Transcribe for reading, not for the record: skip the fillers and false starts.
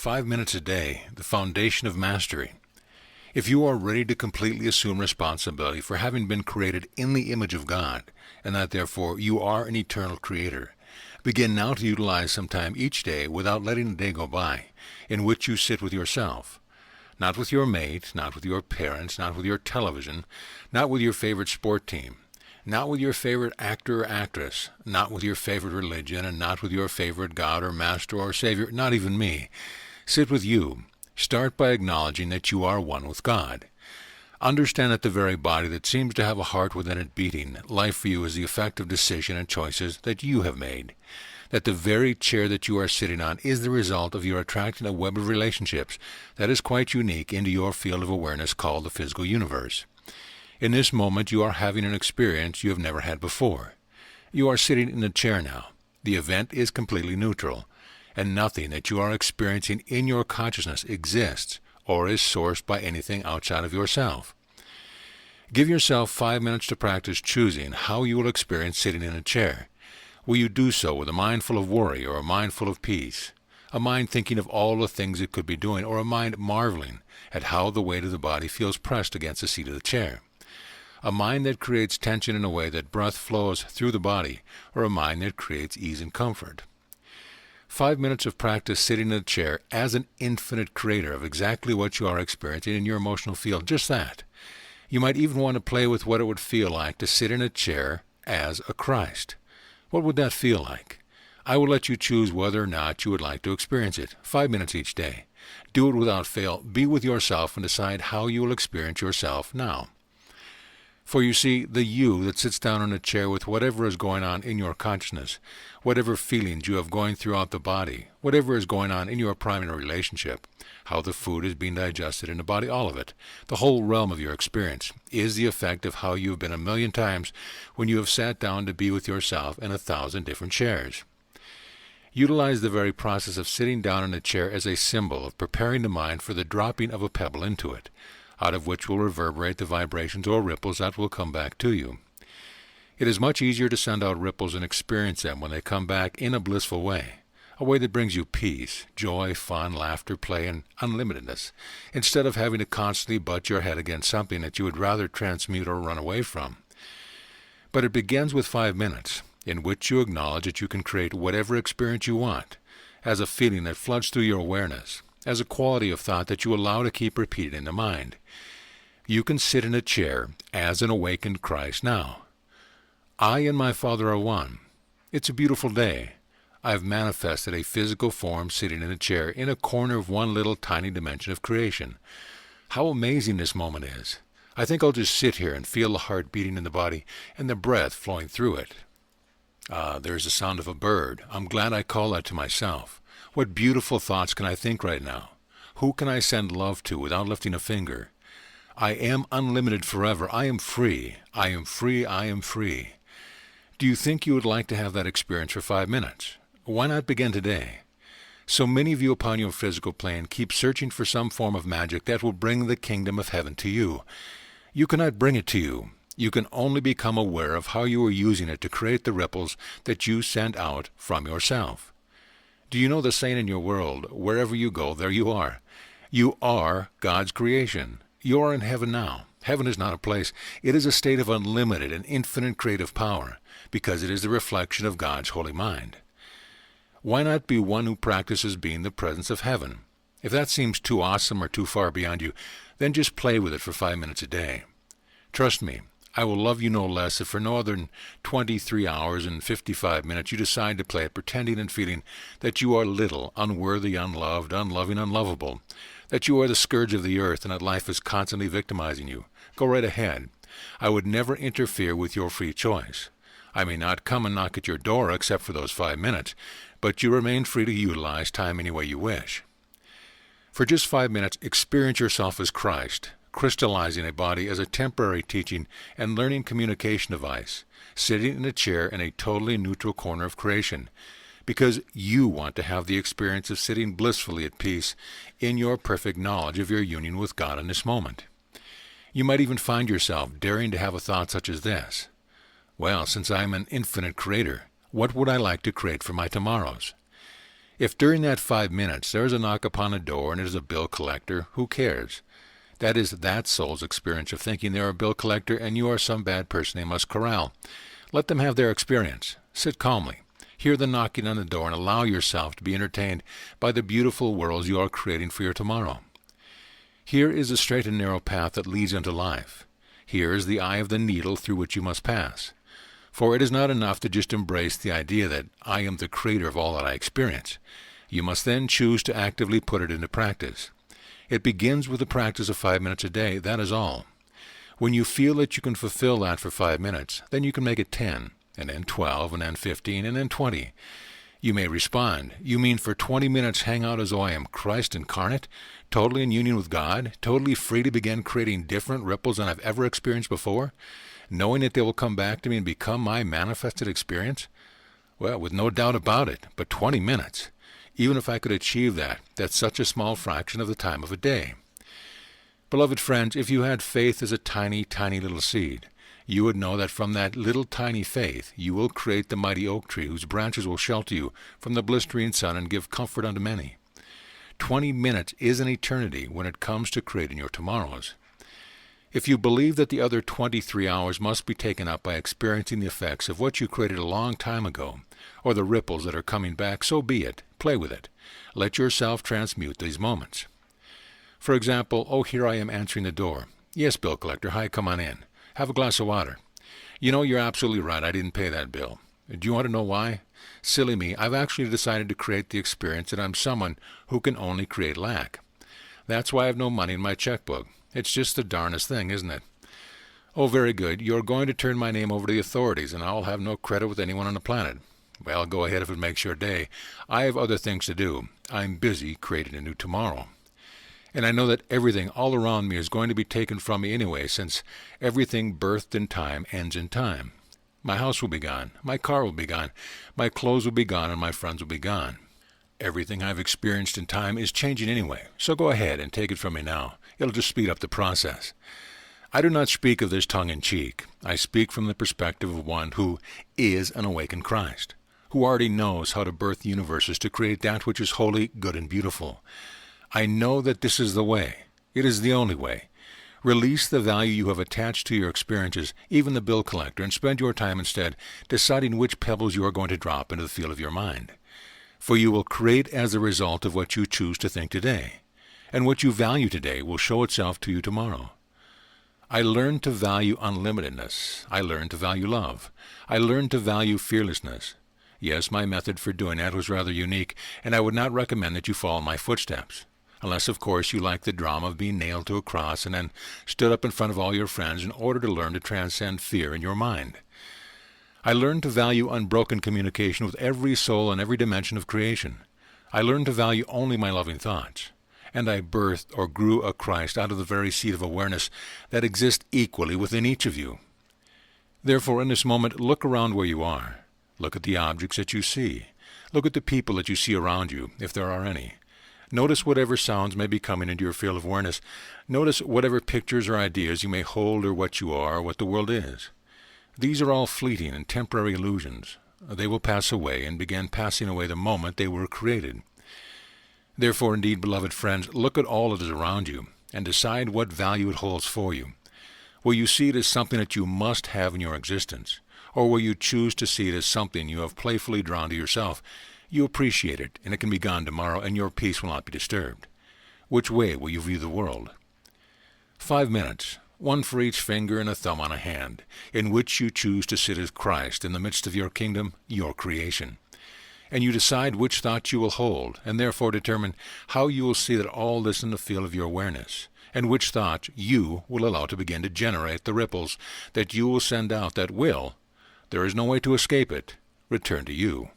5 minutes a day, the foundation of mastery. If you are ready to completely assume responsibility for having been created in the image of God, and that therefore you are an eternal creator, begin now to utilize some time each day without letting a day go by, in which you sit with yourself. Not with your mate, not with your parents, not with your television, not with your favorite sport team, not with your favorite actor or actress, not with your favorite religion, and not with your favorite God or Master or Savior, not even me. Sit with you. Start by acknowledging that you are one with God. Understand that the very body that seems to have a heart within it beating, life for you is the effect of decision and choices that you have made. That the very chair that you are sitting on is the result of your attracting a web of relationships that is quite unique into your field of awareness called the physical universe. In this moment you are having an experience you have never had before. You are sitting in a chair now. The event is completely neutral, and nothing that you are experiencing in your consciousness exists or is sourced by anything outside of yourself. Give yourself 5 minutes to practice choosing how you will experience sitting in a chair. Will you do so with a mind full of worry or a mind full of peace? A mind thinking of all the things it could be doing, or a mind marveling at how the weight of the body feels pressed against the seat of the chair? A mind that creates tension in a way that breath flows through the body, or a mind that creates ease and comfort? 5 minutes of practice sitting in a chair as an infinite creator of exactly what you are experiencing in your emotional field, just that. You might even want to play with what it would feel like to sit in a chair as a Christ. What would that feel like? I will let you choose whether or not you would like to experience it. 5 minutes each day. Do it without fail. Be with yourself and decide how you will experience yourself now. For you see, the you that sits down in a chair with whatever is going on in your consciousness, whatever feelings you have going throughout the body, whatever is going on in your primary relationship, how the food is being digested in the body, all of it, the whole realm of your experience, is the effect of how you have been a million times when you have sat down to be with yourself in 1,000 different chairs. Utilize the very process of sitting down in a chair as a symbol of preparing the mind for the dropping of a pebble into it, out of which will reverberate the vibrations or ripples that will come back to you. It is much easier to send out ripples and experience them when they come back in a blissful way, a way that brings you peace, joy, fun, laughter, play, and unlimitedness, instead of having to constantly butt your head against something that you would rather transmute or run away from. But it begins with 5 minutes, in which you acknowledge that you can create whatever experience you want, as a feeling that floods through your awareness, as a quality of thought that you allow to keep repeated in the mind. You can sit in a chair as an awakened Christ now. I and my Father are one. It's a beautiful day. I have manifested a physical form sitting in a chair in a corner of one little tiny dimension of creation. How amazing this moment is. I think I'll just sit here and feel the heart beating in the body and the breath flowing through it. There's the sound of a bird. I'm glad I call that to myself. What beautiful thoughts can I think right now? Who can I send love to without lifting a finger? I am unlimited forever. I am free. I am free. I am free. Do you think you would like to have that experience for 5 minutes? Why not begin today? So many of you upon your physical plane keep searching for some form of magic that will bring the kingdom of heaven to you. You cannot bring it to you. You can only become aware of how you are using it to create the ripples that you send out from yourself. Do you know the saying in your world, wherever you go, there you are? You are God's creation. You are in heaven now. Heaven is not a place. It is a state of unlimited and infinite creative power, because it is the reflection of God's holy mind. Why not be one who practices being the presence of heaven? If that seems too awesome or too far beyond you, then just play with it for 5 minutes a day. Trust me, I will love you no less if for no other than 23 hours and 55 minutes you decide to play it pretending and feeling that you are little, unworthy, unloved, unloving, unlovable, that you are the scourge of the earth and that life is constantly victimizing you. Go right ahead. I would never interfere with your free choice. I may not come and knock at your door except for those 5 minutes, but you remain free to utilize time any way you wish. For just 5 minutes, experience yourself as Christ, crystallizing a body as a temporary teaching and learning communication device, sitting in a chair in a totally neutral corner of creation, because you want to have the experience of sitting blissfully at peace in your perfect knowledge of your union with God in this moment. You might even find yourself daring to have a thought such as this: well, since I am an infinite creator, what would I like to create for my tomorrows? If during that 5 minutes there is a knock upon the door and it is a bill collector, who cares? That is that soul's experience of thinking they are a bill collector and you are some bad person they must corral. Let them have their experience. Sit calmly. Hear the knocking on the door and allow yourself to be entertained by the beautiful worlds you are creating for your tomorrow. Here is the straight and narrow path that leads into life. Here is the eye of the needle through which you must pass. For it is not enough to just embrace the idea that I am the creator of all that I experience. You must then choose to actively put it into practice. It begins with the practice of 5 minutes a day, that is all. When you feel that you can fulfill that for 5 minutes, then you can make it 10, and then 12, and then 15, and then 20. You may respond, you mean for 20 minutes hang out as though I am Christ incarnate, totally in union with God, totally free to begin creating different ripples than I've ever experienced before, knowing that they will come back to me and become my manifested experience? Well, with no doubt about it, but 20 minutes. Even if I could achieve that, that's such a small fraction of the time of a day. Beloved friends, if you had faith as a tiny, tiny little seed, you would know that from that little tiny faith you will create the mighty oak tree whose branches will shelter you from the blistering sun and give comfort unto many. 20 minutes is an eternity when it comes to creating your tomorrows. If you believe that the other 23 hours must be taken up by experiencing the effects of what you created a long time ago, or the ripples that are coming back, so be it. Play with it. Let yourself transmute these moments. For example, oh, here I am answering the door. Yes, bill collector, hi, come on in. Have a glass of water. You know, you're absolutely right, I didn't pay that bill. Do you want to know why? Silly me, I've actually decided to create the experience that I'm someone who can only create lack. That's why I have no money in my checkbook. It's just the darnest thing, isn't it? Oh, very good. You're going to turn my name over to the authorities, and I'll have no credit with anyone on the planet. Well, go ahead if it makes your day. I have other things to do. I'm busy creating a new tomorrow. And I know that everything all around me is going to be taken from me anyway, since everything birthed in time ends in time. My house will be gone. My car will be gone. My clothes will be gone, and my friends will be gone. Everything I've experienced in time is changing anyway, so go ahead and take it from me now. It'll just speed up the process. I do not speak of this tongue-in-cheek. I speak from the perspective of one who is an awakened Christ, who already knows how to birth universes to create that which is holy, good, and beautiful. I know that this is the way. It is the only way. Release the value you have attached to your experiences, even the bill collector, and spend your time instead deciding which pebbles you are going to drop into the field of your mind. For you will create as a result of what you choose to think today, and what you value today will show itself to you tomorrow. I learned to value unlimitedness. I learned to value love. I learned to value fearlessness. Yes, my method for doing that was rather unique, and I would not recommend that you follow in my footsteps. Unless, of course, you like the drama of being nailed to a cross and then stood up in front of all your friends in order to learn to transcend fear in your mind. I learned to value unbroken communication with every soul in every dimension of creation. I learned to value only my loving thoughts. And I birthed or grew a Christ out of the very seed of awareness that exists equally within each of you. Therefore, in this moment, look around where you are. Look at the objects that you see. Look at the people that you see around you, if there are any. Notice whatever sounds may be coming into your field of awareness. Notice whatever pictures or ideas you may hold or what you are or what the world is. These are all fleeting and temporary illusions. They will pass away and begin passing away the moment they were created. Therefore, indeed, beloved friends, look at all that is around you and decide what value it holds for you. Will you see it as something that you must have in your existence, or will you choose to see it as something you have playfully drawn to yourself? You appreciate it, and it can be gone tomorrow, and your peace will not be disturbed. Which way will you view the world? 5 minutes, one for each finger and a thumb on a hand, in which you choose to sit as Christ in the midst of your kingdom, your creation. And you decide which thoughts you will hold, and therefore determine how you will see that all this in the field of your awareness, and which thoughts you will allow to begin to generate the ripples that you will send out that will, there is no way to escape it, return to you.